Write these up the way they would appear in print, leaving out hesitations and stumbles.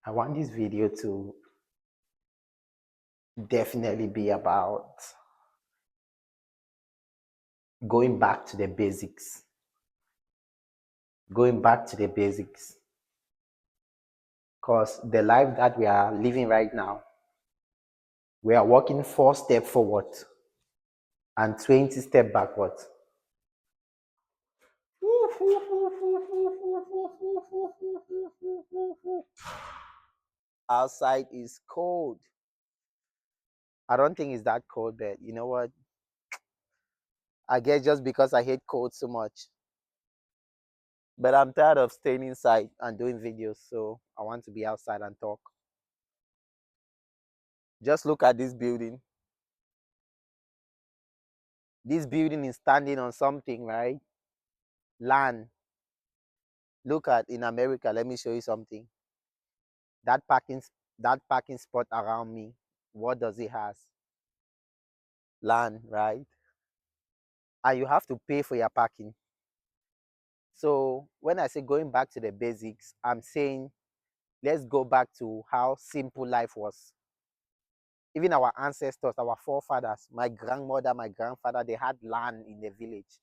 I want this video to definitely be about going back to the basics. Going back to the basics. Because the life that we are living right now, we are walking 4 steps forward and 20 steps backward. Outside is cold. I don't think it's that cold, but you know what? I guess just because I hate cold so much. But I'm tired of staying inside and doing videos, so I want to be outside and talk. Just look at this building. This building is standing on something, right? Land. Look at in America. Let me show you something. That parking that parking spot around me. What does it has? Land, right? And you have to pay for your parking. So when I say going back to the basics, I'm saying let's go back to how simple life was. Even our ancestors, our forefathers, my grandmother, my grandfather, they had land in the village.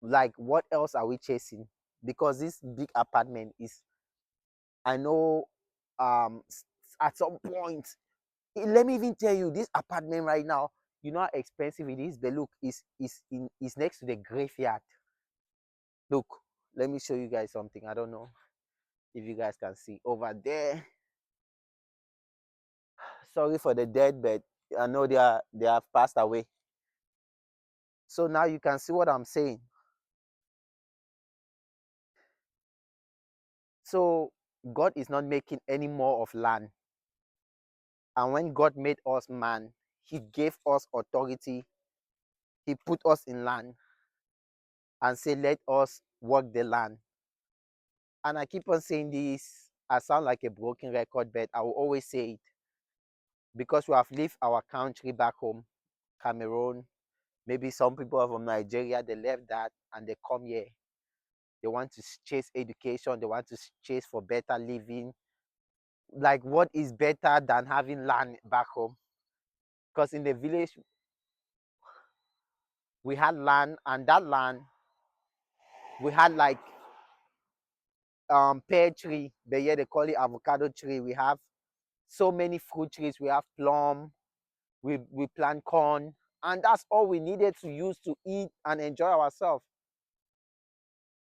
Like, what else are we chasing? Because this big apartment is, I know, at some point, let me even tell you, this apartment right now, you know how expensive it is. But look, is next to the graveyard. Look, let me show you guys something. I don't know if you guys can see over there. Sorry for the dead, but I know they have passed away. So now you can see what I'm saying. So God is not making any more of land. And when God made us man, he gave us authority. He put us in land and said, let us work the land. And I keep on saying this. I sound like a broken record, but I will always say it because we have left our country back home, Cameroon. Maybe some people are from Nigeria, they left that and they come here. They want to chase education, they want to chase for better living. Like, what is better than having land back home? Because in the village, we had land, and that land, we had like pear tree, but here they call it avocado tree. We have so many fruit trees. We have plum, we plant corn, and that's all we needed to use to eat and enjoy ourselves.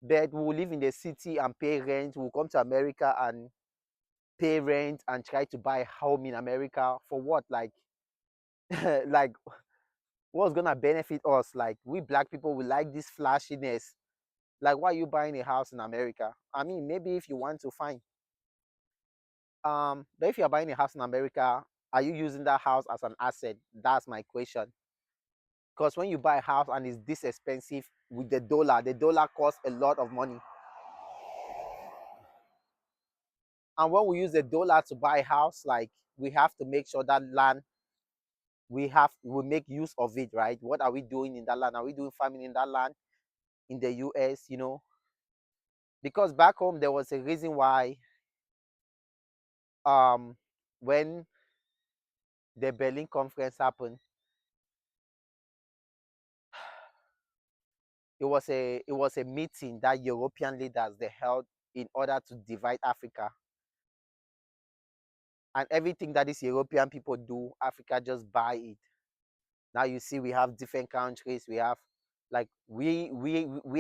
But we'll live in the city and pay rent. We'll come to America and pay rent and try to buy a home in America for what? Like, like what's gonna benefit us? Like, we black people, we like this flashiness. Like, why are you buying a house in America? I mean, maybe if you want to find. But if you're buying a house in America, are you using that house as an asset? That's my question. Because when you buy a house and it's this expensive with the dollar costs a lot of money. And when we use the dollar to buy a house, like, we have to make sure that land we make use of it, right? What are we doing in that land? Are we doing farming in that land in the US, Because back home there was a reason why um when the Berlin conference happened, it was a meeting that European leaders they held in order to divide Africa. And everything that these European people do, Africa just buy it. Now you see we have different countries. We have, like, we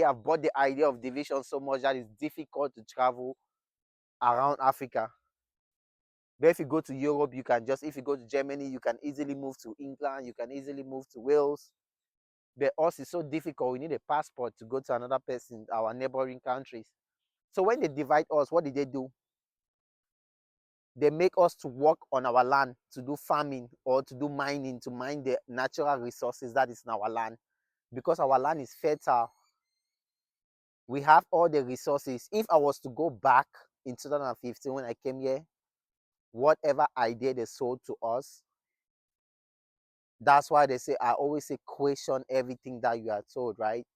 have bought the idea of division so much that it's difficult to travel around Africa. But if you go to Europe, you can just, if you go to Germany, you can easily move to England, you can easily move to Wales. But us is so difficult. We need a passport to go to another person, our neighboring countries. So when they divide us, what did they do? They make us to work on our land, to do farming or to do mining, to mine the natural resources that is in our land. Because our land is fertile, we have all the resources. If I was to go back in 2015 when I came here, whatever idea they sold to us, that's why they say, I always say, question everything that you are told, right?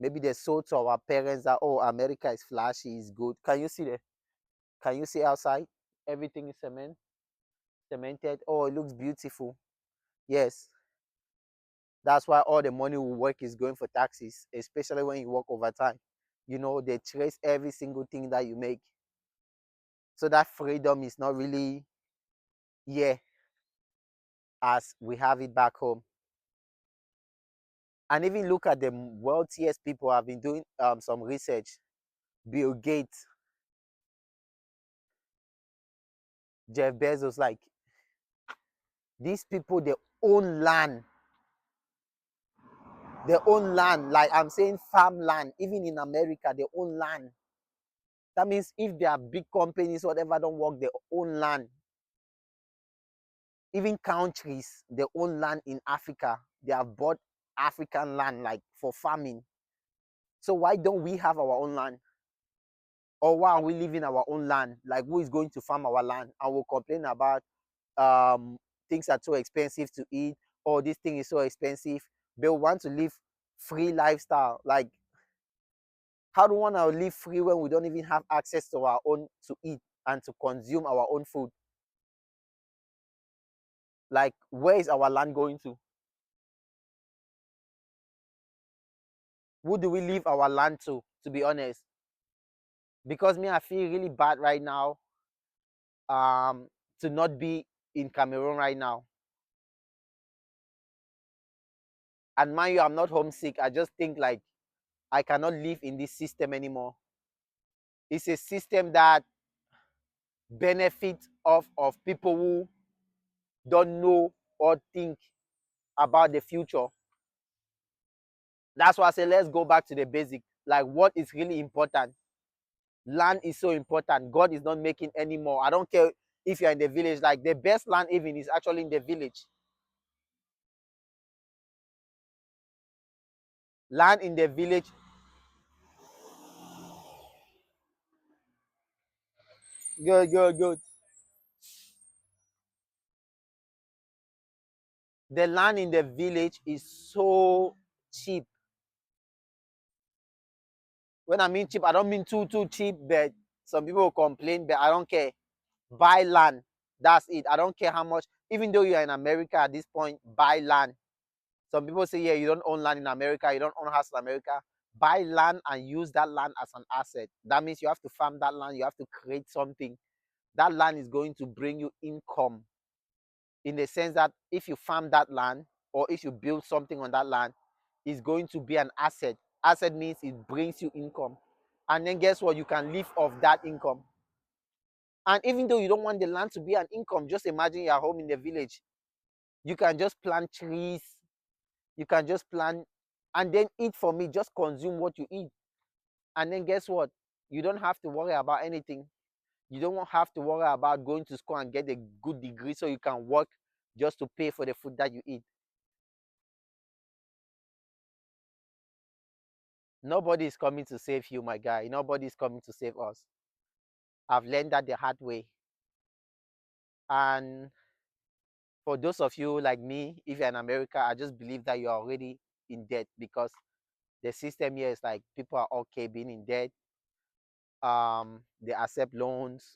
Maybe they sold to our parents that, oh, America is flashy, is good. Can you see outside? everything is cemented. Oh, it looks beautiful. Yes, that's why all the money we work is going for taxes, especially when you work overtime. You know, they trace every single thing that you make. So that freedom is not really here as we have it back home. And even look at the wealthiest people. Have been doing some research. Bill Gates, Jeff Bezos, like these people, they own land. They own land. Like I'm saying, farmland. Even in America, they own land. That means if there are big companies, whatever, don't work, they own land. Even countries, they own land in Africa. They have bought African land like for farming. So why don't we have our own land? Or why are we living our own land? Like who is going to farm our land? And we'll complain about um things are so expensive to eat, or this thing is so expensive. They want to live free lifestyle. Like how do we want to live free when we don't even have access to our own to eat and to consume our own food? Like where is our land going to? Who do we leave our land to be honest? Because me, I feel really bad right now to not be in Cameroon right now. And mind you, I'm not homesick. I just think like I cannot live in this system anymore. It's a system that benefits of people who don't know or think about the future. That's why I say let's go back to the basic. Like what is really important. Land is so important. God is not making any more. I don't care if you're in the village. Like the best land even is actually in the village. Land in the village. Good, good, good. The land in the village is so cheap. When I mean cheap, I don't mean too cheap, but some people will complain, but I don't care. Buy land. That's it. I don't care how much. Even though you are in America at this point, buy land. Some people say, yeah, you don't own land in America, you don't own house in America. Buy land and use that land as an asset. That means you have to farm that land, you have to create something. That land is going to bring you income in the sense that if you farm that land or if you build something on that land, it's going to be an asset. Asset means it brings you income. And then guess what? You can live off that income. And even though you don't want the land to be an income, just imagine you're home in the village. You can just plant trees. You can just plant and then eat for me. Just consume what you eat. And then guess what? You don't have to worry about anything. You don't have to worry about going to school and get a good degree so you can work just to pay for the food that you eat. Nobody is coming to save you, my guy. Nobody is coming to save us. I've learned that the hard way. And for those of you like me, if you're in America, I just believe that you're already in debt because the system here is like people are okay being in debt. They accept loans.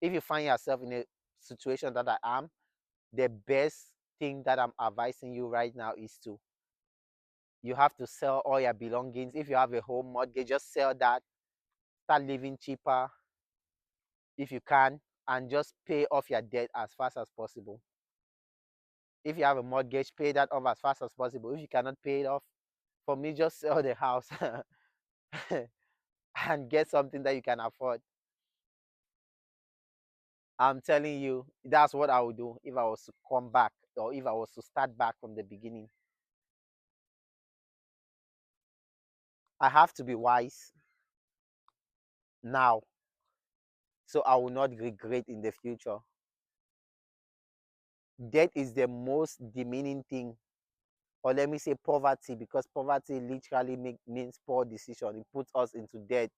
If you find yourself in a situation that I am, the best thing that I'm advising you right now is to you have to sell all your belongings. If you have a home mortgage, just sell that, start living cheaper if you can, and just pay off your debt as fast as possible. If you have a mortgage, pay that off as fast as possible. If you cannot pay it off, for me, just sell the house and get something that you can afford. I'm telling you, that's what I would do if I was to come back or if I was to start back from the beginning. I have to be wise now so I will not regret in the future. Debt is the most demeaning thing, or let me say poverty, because poverty literally means poor decision. It puts us into debt.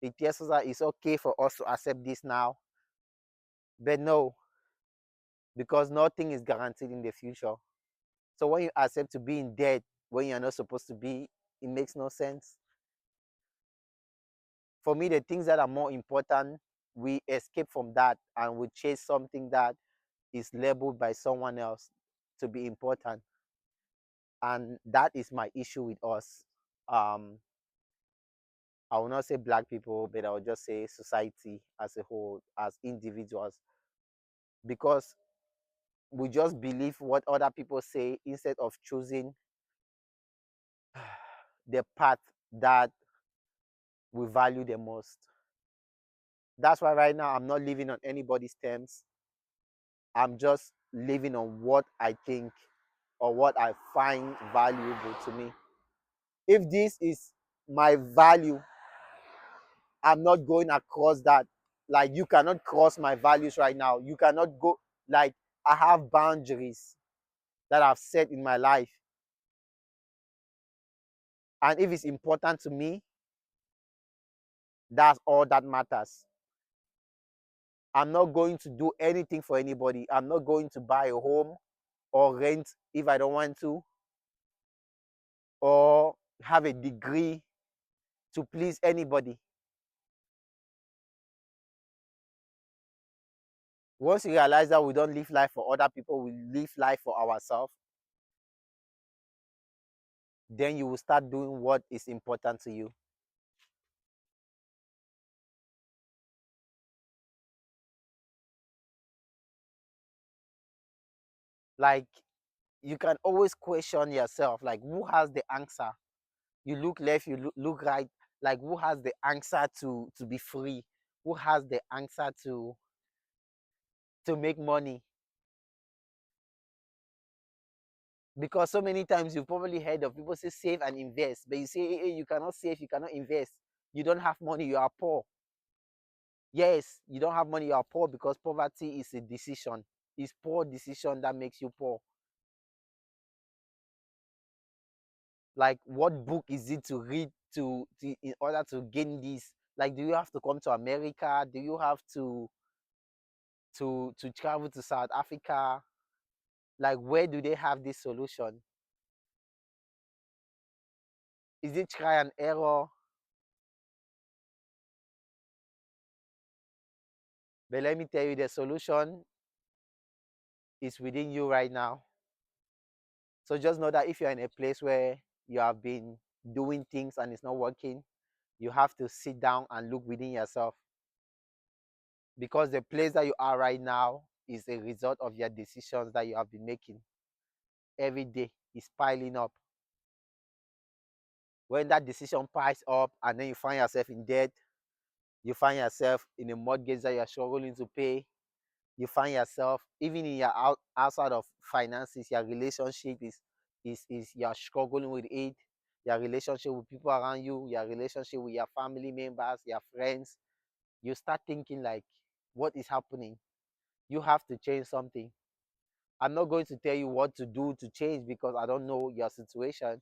It tells us that it's okay for us to accept this now, but no, because nothing is guaranteed in the future. So when you accept to be in debt when you're not supposed to be, it makes no sense. For me, the things that are more important we escape from that and we chase something that is labeled by someone else to be important. And that is my issue with us. um I will not say black people, but I will just say society as a whole, as individuals, because we just believe what other people say instead of choosing the path that we value the most. That's why right now I'm not living on anybody's terms. I'm just living on what I think or what I find valuable to me. If this is my value, I'm not going across that. Like, you cannot cross my values right now. You cannot go, like, I have boundaries that I've set in my life. And if it's important to me, that's all that matters. I'm not going to do anything for anybody. I'm not going to buy a home or rent if I don't want to, or have a degree to please anybody. Once you realize that we don't live life for other people, we live life for ourselves, then you will start doing what is important to you. Like, you can always question yourself, like, who has the answer? You look left, you look right, like, who has the answer to be free? Who has the answer to make money? Because so many times you've probably heard of people say save and invest, but you say, hey, you cannot save, you cannot invest, you don't have money, you are poor. Yes, you don't have money, you are poor, because poverty is a decision. It's poor decision that makes you poor. Like, what book is it to read to in order to gain this? Like, do you have to come to America? Do you have to travel to South Africa? Like, where do they have this solution? Is it try and error? But let me tell you, the solution is within you right now. So just know that if you're in a place where you have been doing things and it's not working, you have to sit down and look within yourself, because the place that you are right now is a result of your decisions that you have been making every day. Is piling up. When that decision piles up and then you find yourself in debt, you find yourself in a mortgage that you're struggling to pay, you find yourself even in your outside of finances, your relationship is you're struggling with it, your relationship with people around you, your relationship with your family members, your friends. You start thinking like, what is happening? You have to change something. I'm not going to tell you what to do to change, because I don't know your situation,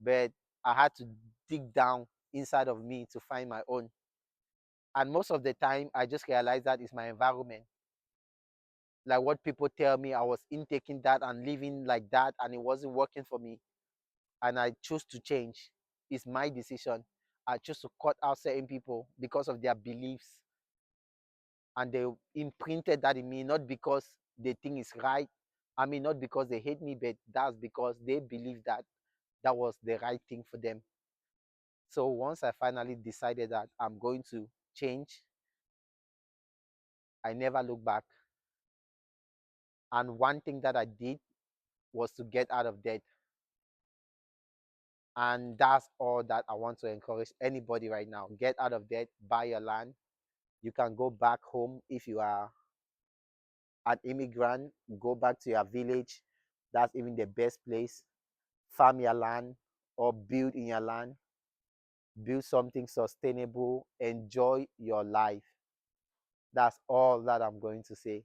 but I had to dig down inside of me to find my own. And most of the time, I just realized that it's my environment. Like, what people tell me, I was intaking that and living like that, and it wasn't working for me. And I chose to change. It's my decision. I chose to cut out certain people because of their beliefs, and they imprinted that in me, not because they think it's right. I mean, not because they hate me, but that's because they believe that that was the right thing for them. So once I finally decided that I'm going to change, I never look back. And one thing that I did was to get out of debt. And that's all that I want to encourage anybody right now. Get out of debt, buy your land. You can go back home if you are an immigrant, go back to your village. That's even the best place. Farm your land or build in your land. Build something sustainable. Enjoy your life. That's all that I'm going to say.